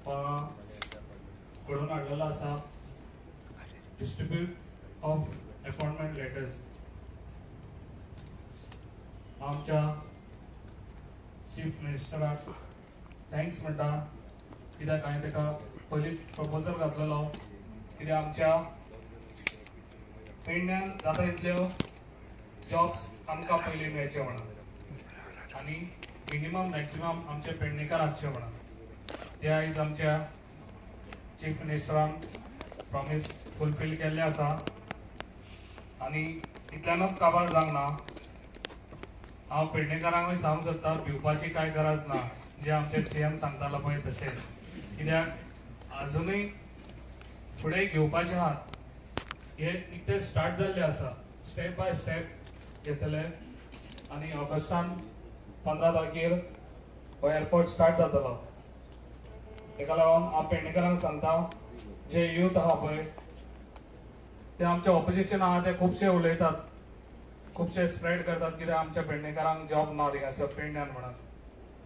घडून हाडलेलो आसा distribute of appointment letters. आमच्या चीफ मिनिस्टराक थँक्स म्हणटा, कित्याक हांवें ताका पयलीं प्रपोजल घातलेलो कित्याक आमच्या पेडण्यान जाता तितल्यो जॉब्स आमकां पयलीं मेळचे म्हणून आनी मिनिमम मॅक्सिमम आमचे पेडणेकार आसचे म्हणून. ते आयज आमच्या चीफ मिनिस्टरान प्रॉमीस फुलफील केल्ले आसा आनी इतल्यानूच काबार जावंक ना. हांव पेडणेकारांकूय सांगूंक सोदता, भिवपाची कांय गरज ना, जे आमचे सीएम सांगतालो पळय तशें. कित्याक आजुनूय फुडें घेवपाचे आहात. हे निकते स्टार्ट जाल्ले आसा, स्टेप बाय स्टेप घेतले आनी ऑगस्टान 15 तारखेर हो एअरपोर्ट स्टार्ट जातलो. ताका लागून हांव पेडणेकारांक सांगता, जे यूथ आहा पळय ते आमचे ऑपोजिशन आहा ते खुबशे उलयतात, खुबशे स्प्रेड करतात कित्याक आमच्या पेडणेकारांक जॉब ना रिंगासर पेडण्यान म्हणून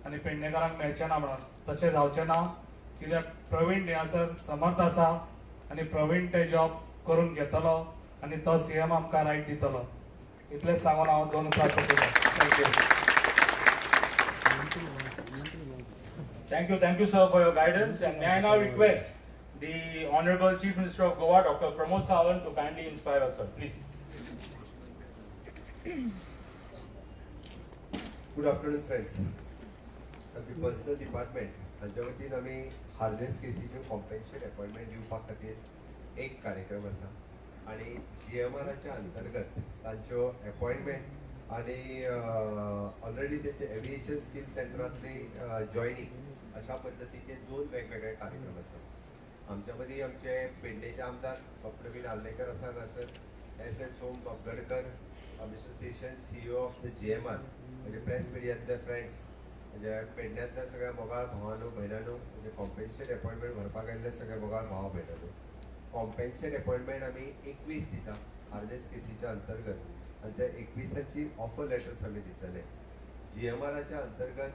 आनी पेडणेकारांक मेळचे ना म्हणून. तशें जावचें ना, कित्याक प्रवीण रिंगासर समर्थ आसा आनी प्रवीण ते जॉब करून घेतलो आनी तो सीएम आमकां रायट दितलो. इतलेंच सांगून हांव 2 उतरां सोंपयता. Thank you, sir, for your guidance. And may I now request the Honorable Chief Minister of Goa, Dr. Pramod Sawant, to kindly inspire us, sir. Please. Good afternoon, friends. आमची personal department हांच्या वतीन आमी harness केसीच्यो compensate appointment दिवपा खातीर एक कार्यक्रम आसा आनी GMRच्या अंतर्गत तांच्यो अपॉइंटमेंट आनी ऑलरेडी तेचे एविएशन स्किल सेंटरांतली जॉयनिंग अशा पद्दतीचे 2 वेगवेगळे कार्यक्रम आसा. आमच्या मदीं आमचे पेडणेचे आमदार डॉ. नार्वेकर आसा हांगासर, SS सोम बाबगडकर, मिस्टर सेशन CEO ऑफ द GMR, म्हणजे प्रेस मिडियांतले फ्रेंड्स, म्हणजे पेडण्यातल्या सगळ्या मोगाळ भावांनो भयणांनो, म्हणजे कॉम्पेन्सेट अपॉइंटमेंट व्हरपाक आयिल्ले सगळे मोगाळ भाव भयणांनो. कॉम्पेन्सेट अपॉइंटमेंट आमी 21 दिता हार्नेस केसीच्या अंतर्गत आनी त्या 21ची ऑफर लेटर्स आमी दितले. GMRच्या अंतर्गत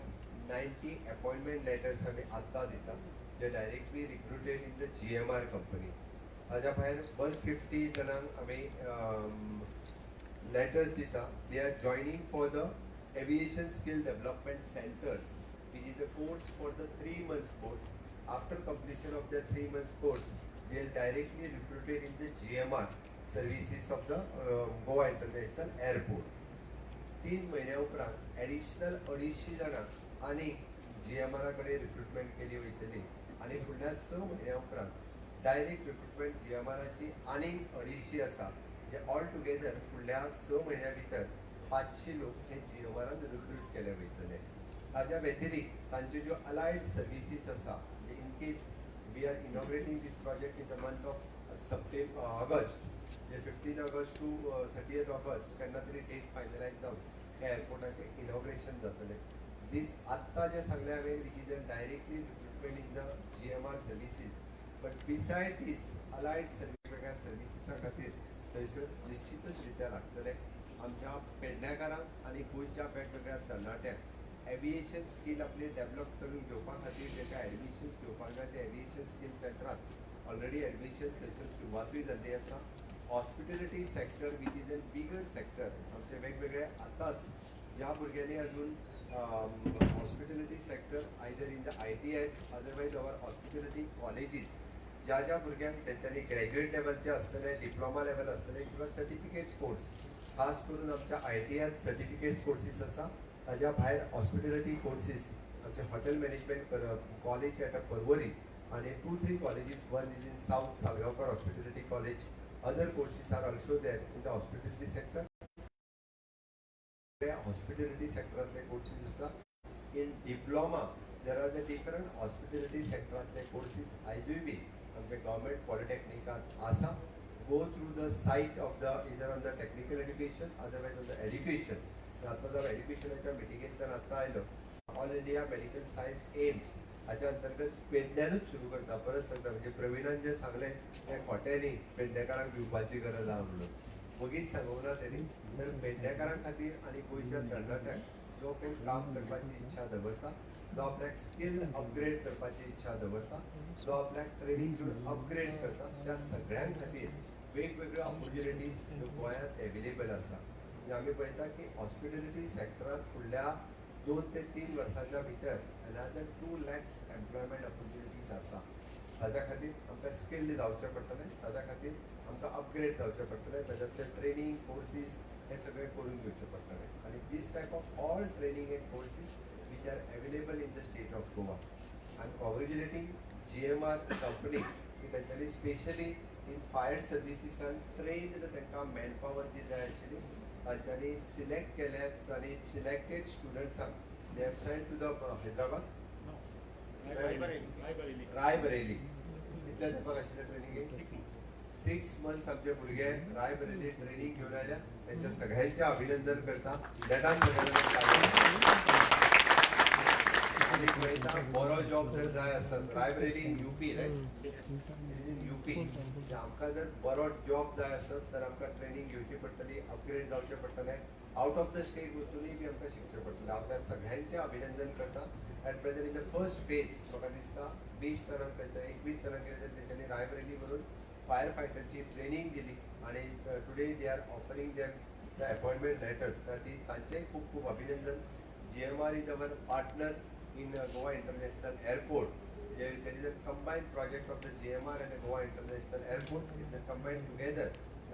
90 अपॉइंटमेंट लेटर्स आमी आत्तां दिता, जे directly recruited in the GMR company. ताज्या भायर 150 जाणांक आमी letters dita. They are joining for the aviation skill development centers, which is the course for the 3 months course. After completion of the 3 months course, they are directly recruited in the GMR services of the Goa International Airport. 3 महिन्या उपरांत additional 250 जाणां आनी GMR कडेन recruitment केली वयतली आनी फुडल्या 6 महिन्या उपरांत डायरेक्ट रिक्रुटमेंट GMRची आनी 250 आसा. जे ऑल टुगेदर फुडल्या 6 महिन्या भितर 500 लोक हे GMRान रिक्रूट केले वयतले. ताज्या व्यतिरिक्त तांच्यो ज्यो अलायड सर्विसीस आसा, in case we are inaugurating this project in the month of August, जे 15 ऑगस्ट टू 30 ऑगस्ट केन्ना तरी डेट फायनलायज जावन हे एअरपोर्टाचे इनॉग्रेशन जातले. दीस आत्तां जे सांगले हांवें, which is a directly recruitment in the GMR services, but beside this allied वेगवेगळ्या सर्विसीसां खातीर थंयसर निश्चितच रित्या लागतले. आमच्या पेडण्याकारांक आनी गोंयच्या वेगवेगळ्या तरणाट्यांक एविएशन स्कील आपली डेव्हलप करून घेवपा खातीर जेका एडमिशन्स घेवपाक जाय ते एविएशन स्कील सेंटरांत ऑलरेडी एडमिशन थंयसर सुरवातूय जाल्ली आसा. Hospitality sector which is a bigger sector, आमचे वेगवेगळे आतांच ज्या भुरग्यांनी अजून hospitality sector either in the ITIs otherwise our hospitality colleges, ज्या ज्या भुरग्यांक तेंच्यांनी ग्रॅज्युएट लेवलचे आसतले, डिप्लोमा लेवल आसतले किंवा सर्टिफिकेट्स कोर्स, खास करून आमच्या ITIs सर्टिफिकेट्स कोर्सीस आसा. ताज्या भायर हॉस्पिटॅलिटी कोर्सीस आमचे hotel management college at Porvorim आनी 2-3 colleges, one is in south Salgaonkar hospitality college. Other courses are also there in the hospitality sector. Hospitality सेक्टरांतले कोर्सीस आसा. In diploma there are the different hospitality सेक्टरांतले courses आयजूय बी आमच्या government पॉलिटेक्निकांत आसा. Go through the site of the either on the technical education otherwise on the education. आतां जर एड्युकेशनाच्या मिटिंगेंतल्यान आत्तां आयलो, all India medical science AIIMS हाच्या अंतर्गत पेडण्यानूच सुरू करता. परत सांगता, म्हणजे प्रवीणान जे सांगलें तें खोटें न्ही, पेडणेकारांक भिवपाची गरज आहा म्हणून. मगीच सांगूंक ना तेणी. तर पेडणेकारां खातीर आनी गोंयच्या तरणाट्यांक जो कोण काम करपाची इच्छा दवरता जो आपल्याक स्किल अपग्रेड करपाची इच्छा दवरता, जो आपल्याक ट्रेनिंग घेवन अपग्रेड करता, त्या सगळ्यां खातीर वेगवेगळ्यो ऑपॉर्च्युनिटीज गोंयांत एवेलेबल आसा. म्हणजे आमी पळयता की हॉस्पिटॅलिटी सॅक्टरांत फुडल्या 2 ते 3 वर्सांच्या भितर अनादर 2 lakhs एम्प्लॉयमेंट ऑपॉर्च्युनिटीज आसा. ताज्या खातीर आमकां स्किल्ड जावचें पडटलें, ताज्या खातीर आमकां अपग्रेड जावचें पडटलें, ताज्यातलें ट्रेनींग कोर्सीस हे सगळें करून घेवचें पडटलें. आनी this type of all training and courses which are available in the state of Goa. I'm congratulating GMR company की त्यांच्यानी specially in fire services trained तांकां मॅनपावर जी जाय आशिल्ली तांच्यांनी सिलेक्ट केल्यात आनी सिलेक्टेड स्टुडंट्सांक they have send to the Hyderabad Raebareli. कितल्या तेंपाक आशिल्लें ट्रेनिंगेक 6 months आमचे भुरगे रायबरेली ट्रेनिंग घेवन आयल्या. त्यांच्या सगळ्यांचे अभिनंदन करता. देटान आनी पळयता बरो जॉब जर जाय आसत Raebareli in UP right in UP आमकां जर बरो जॉब जाय आसत तर आमकां ट्रेनिंग घेवची पडटली, अपग्रेड जावचें पडटलें, आउट ऑफ द स्टेट वचूनय बी आमकां शिकचें पडटलें. हांव त्या सगळ्यांचें अभिनंदन करता. At present in the first phase म्हाका दिसता 20 जाणांक तेंच्या 21 जाणांक तेंच्यांनी रायबरेली व्हरून फायर फायटरची ट्रेनिंग दिली आणि today they are offering them the appointment letters. तांचेंय खूब खूब अभिनंदन. GMR is our partner in Goa International Airport. There is a combined project of the GMR and the Goa International Airport. If they combine together,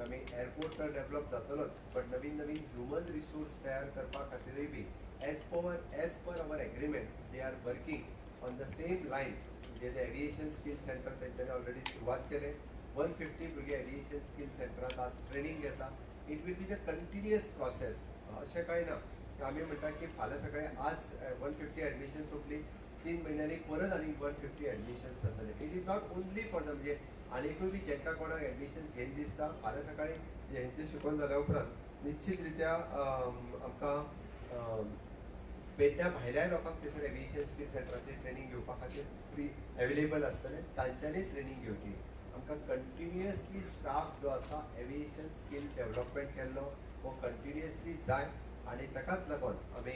I mean airport तर develop जातलोच, पण नवीन नवीन human resource तयार करपा खातीरय बी as per our agreement they are working on the same line. म्हणजे aviation skill centre त्यांच्यानी already सुरवात केले. 150 भुरगे aviation skill सेंटरात आज training घेता. It will be the continuous process. अशें कांय ना आम्ही म्हणटा की फाल्यां सकाळीं आज 150 एडमिशन सोंपली, 3 म्हयन्यांनी परत आनी 150 एडमिशन जातले. It is not only for the म्हणजे आनीकूय बी जेंका कोणाक एडमिशन घेवन दिसता फाल्यां सकाळीं हेंचें शिकून जाल्या उपरांत निश्चित रित्या आमकां पेडण्या भायल्या लोकांक थंयसर एव्हिएशन स्किल सेंटराचेर ट्रेनिंग घेवपा खातीर फ्री एवेलेबल आसतलें. तांच्यांनी ट्रेनिंग घेवची. आमकां कंटिन्युअसली स्टाफ जो आसा एव्हिएशन स्किल डेव्हलपमेंट केल्लो हो कंटिन्युअसली जाय आणि ताकाच लागून आमी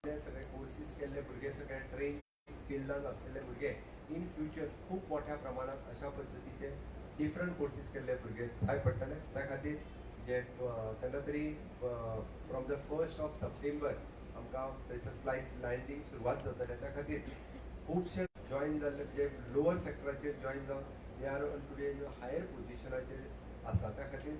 सगळे कोर्सीस केल्ले भुरगे सगळे ट्रेन स्किल्डान आसलेले भुरगे इन फ्युचर खूब मोठ्या प्रमाणात अशा पद्दतीचे डिफरंट कोर्सीस केल्ले भुरगे जाय पडटले. त्या खातीर जे केन्ना तरी from the 1st of September आमकां थंयसर फ्लायट लँडींग सुरवात जातले. त्या खातीर खुबशे जॉईन जाल्ले जे लोअर सेक्टराचेर जॉईन जावन दे आर टुडे हायर पोजिशनाचेर आसा. त्या खातीर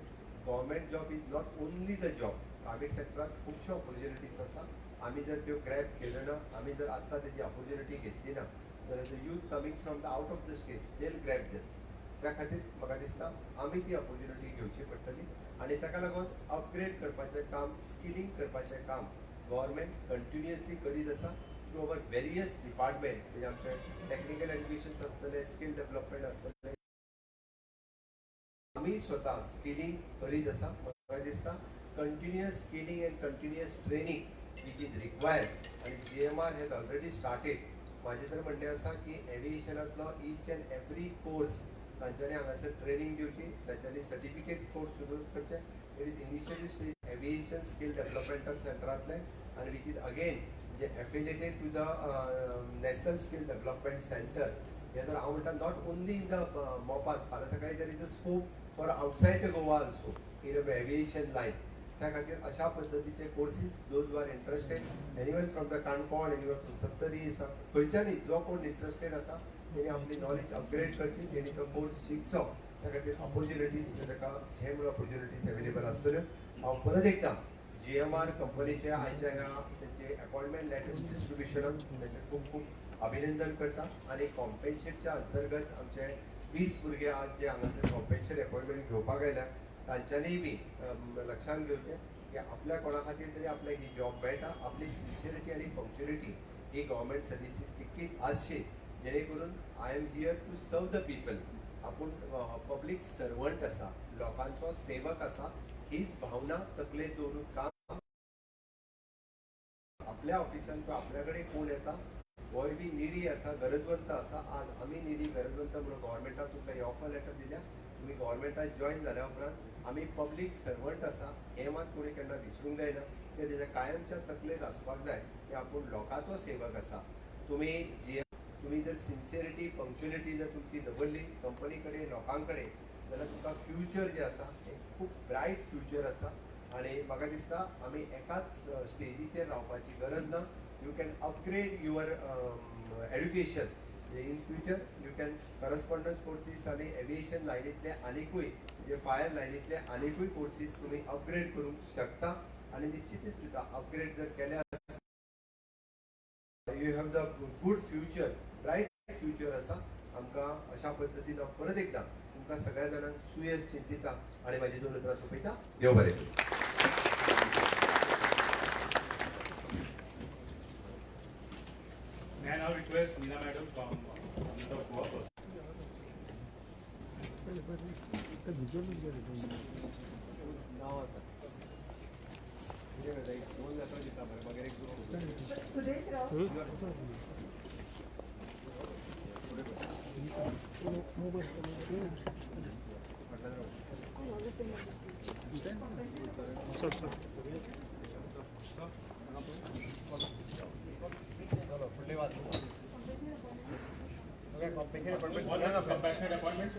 government job is not only the job. Private सेक्टरात खुबश्यो ऑपॉर्च्युनिटीज आसा. आमी जर त्यो ग्रॅब केल्यो ना, आमी जर आत्तां तेजी ऑपॉर्च्युनिटी घेतली ना जाल्यार the youth coming from the out of the state they grab them. त्या खातीर म्हाका दिसता आमी ती ऑपॉर्च्युनिटी घेवची पडटली आनी ताका लागून अपग्रेड करपाचें काम, स्किलिंग करपाचें काम गव्हर्मेंट कंटिन्युअसली करीत आसा थ्रू अवर वेरियस डिपार्टमेंट. म्हणजे आमचे टेक्निकल एज्युकेशन आसतले, स्किल डेव्हलपमेंट आसतले, आमी स्वता स्किलिंग करीत आसा. म्हाका दिसता continuous skilling end continuous training which is required आणि GMR has already started. माझे तर म्हणणे आसा की एव्हिएशनांतलो ईच अँड एवरी कोर्स तांच्यांनी हांगासर ट्रेनिंग दिवची, तांच्यांनी सर्टिफिकेट कोर्स सुरू करचे. It is initially stage aviation skill developmental सेंटरांतले आणि विच इज अगेन म्हणजे affiliated to the national skill development centre. हे जर हांव म्हणटा नॉट ओन्ली इन द मोपात फाल्यां सकाळीं there is a scope for outside Goa also in aviation line. त्या खातीर अशा पद्दतीचे courses those are interested anyone from the Canacona, anyone from सत्तरी, खंयच्यानय जो कोण इंटरेस्टेड आसा तेणी आपली नॉलेज अपग्रेड करची, तेणी तो कोर्स शिकचो. त्या खातीर ऑपॉर्च्युनिटीज ताका हे म्हणून ऑपॉर्च्युनिटीज एवेलेबल आसतल्यो. हांव परत एकदां GMR कंपनीचे आयच्या ह्या तेचे अपॉइंटमेंट लेटर्स डिस्ट्रिब्युशनाक तेचे खूब खूब अभिनंदन करता. आनी कॉम्पेन्सेटच्या अंतर्गत आमचे 20 भुरगे आज जे हांगासर कॉम्पेन्सेट अपॉइंटमेंट घेवपाक आयल्या तांच्यांनीय बी लक्षांत घेवचें की आपल्या कोणा खातीर तरी आपल्याक ही जॉब मेळटा. आपली सिन्सिरिटी आनी पंक्च्युअलिटी ही गव्हर्मेंट सर्विसीस तितकीच आसची जेणे करून I am here to serve the people. आपूण पब्लीक सर्वंट आसा, लोकांचो सेवक आसा, हीच भावना तकलेंत दवरून काम. आपल्या ऑफिसान किंवा आपल्या कडेन कोण येता होय बी निडी आसा, गरजवंत आसा. आज आमी निडी गरजवंत म्हणून गव्हर्मेंटान तुमकां ही ऑफर लेटर दिल्या. तुम्ही गव्हर्मेंटात जॉईन झाल्या उपरांत आमी पब्लीक सर्वंट आसा हे मात कोणी केन्ना विसरूंक जायना. ते तेच्या कायमच्या तकलेत आसपाक जाय की आपूण लोकांचो सेवक आसा. तुम्ही जर सिन्सियरिटी पंक्च्युअलिटी जर तुमची दवरली कंपनी कडेन लोकां कडेन जाल्यार तुका फ्युचर जें आसा एक खूब ब्रायट फ्युचर आसा. आनी म्हाका दिसता आमी एकाच स्टेजीचेर रावपाची गरज ना. You can upgrade your education. In future you can correspondence courses आनी एविएशन लायनींतले आनिकूय जे फायर लायनींतले आनिकूय कोर्सीस तुमी अपग्रेड करूंक शकता. आनी निश्चितूच दिता अपग्रेड जर केले you have the good future, Brite future आसा. आमकां अशा पद्दतीन हांव परत एकदां तुमकां सगळ्या जाणांक सुयश चिंतिता आनी म्हाजी 2 उतरां सोंपयता. देव बरें करूं. May I now request Meena Madam from the Goa. नांव आसा कितें करता एक 2 जाता दिता मरे मागीर एक 2 सुरेशराव फुडली वाट competition Compassionate appointments.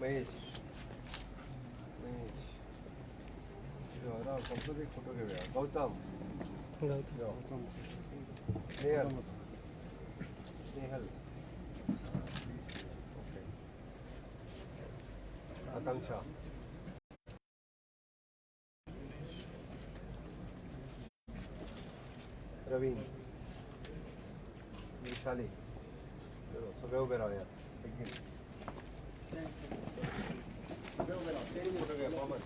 Mahesh complete एक फोटो घेऊया. गौतम स्नेहल ओके. आकांक्षा रवीन विशाली सगळे उभे राहूया. फोटो घ्या common.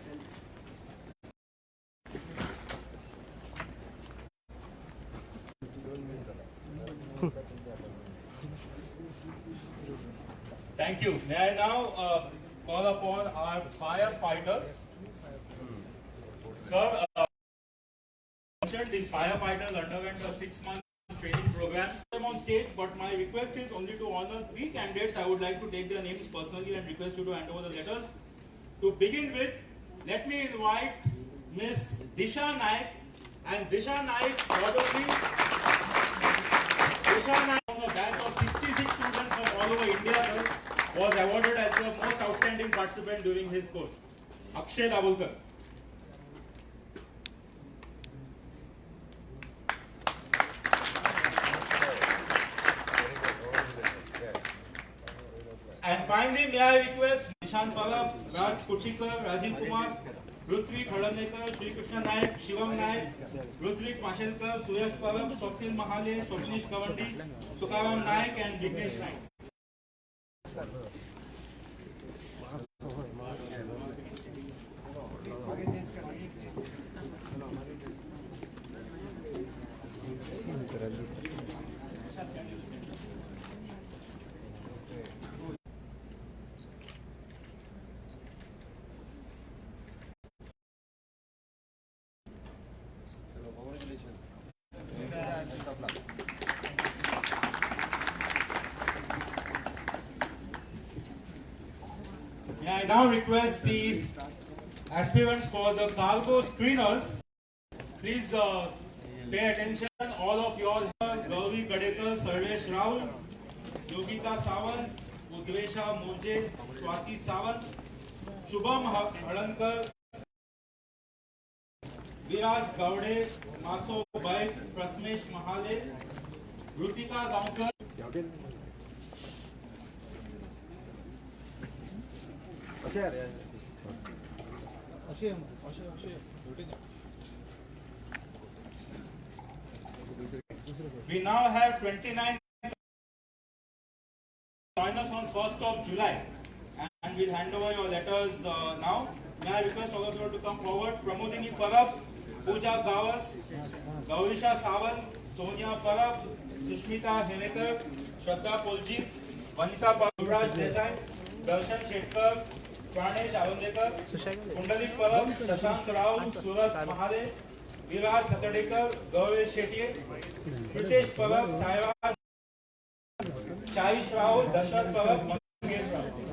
Thank you. May I now call upon our firefighters? Sir, these firefighters underwent a 6-month training program. I'm on stage, but my request is only to honor 3 candidates. I would like to take their names personally and request you to hand over the letters. To begin with, let me invite Miss Disha Naik and Disha Naik probably. Disha Naik from a batch of 66 students from all over India was awarded as the most outstanding participant during his course. Akshay Dabulkar. And finally, may I request Nishan Palab, Raj Kuchikar, Rajiv Kumar, Rutvik Hadanekar, Shri Krishna Naik, Shivam Naik, Rutvik Mashelkar, Suyash Palab, Swapnil Mahale, Swapnish Kavandi, Tukaram Naik and Jignesh Naik. May I now request the aspirants for the cargo screeners, please pay attention, all of you all here, Gauri Gadekar, Sarvesh Rahul, Yogita Sawant, Udvesha Moje, Swati Sawant, Shubham Hadankar, Viraj Gaude, Maso Baik, Pratmesh Mahale, Rutika Gaonkar, We now have 29 join us on 1st of July, and we'll hand over your letters now. May I request all of you to come forward. Pramodini Parab, Pooja Gawas, Gaurisha Sawant, Sonia Parab, Sushmita Henekar, Shraddha Poljit, Vanita Baburaj Desai, Darshan Shetkar, Pranesh Avandekar, Kundalik Parab, Shashank Rao, Surat Mahale, Viraj Satadekar, Gaurav Shetye, Pritesh Parab, Sairaj, Shaish Rao, Dasharat Parab, Mangesh Rao.